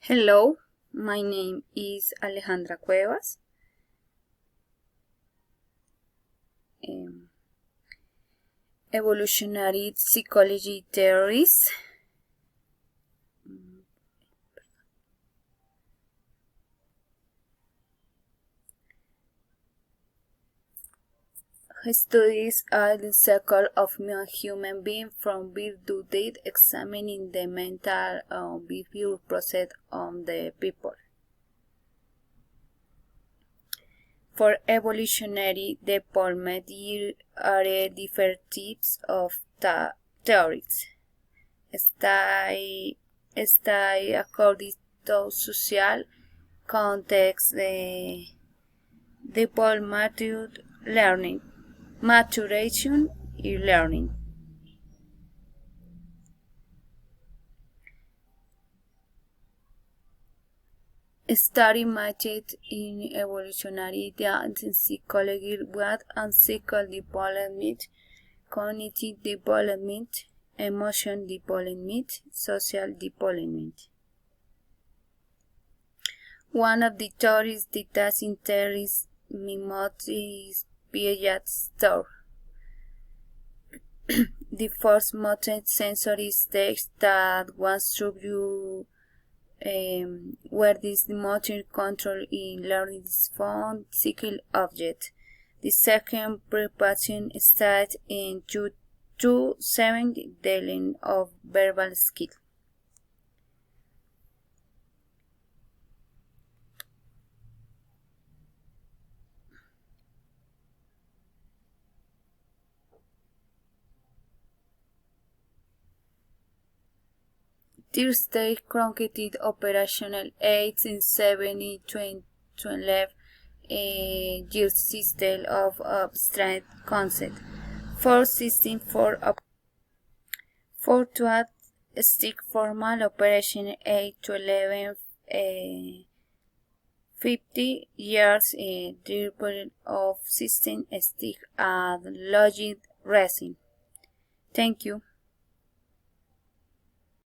Hello, my name is Alejandra Cuevas. Evolutionary psychology theories. Studies the cycle of human being from birth to death, examining the mental behavior process of the people. For evolutionary development, there are different types of theories. Stay according to social context, the development, learning, maturation, and learning. Study method in evolutionary psychology, what and psychological development, cognitive development, emotion development, social development. One of the theories that interests me most is Piaget's theory. The first motor sensory stage that was through you where this motor control in learning is found physical object. The second preparation stage in 2-7 dealing of verbal skill. Thursday concreted operational aids in 7-11 years system of abstract concept. For system for to add stick formal operation 8-11 50 years development of system stick and logic resin. Thank you.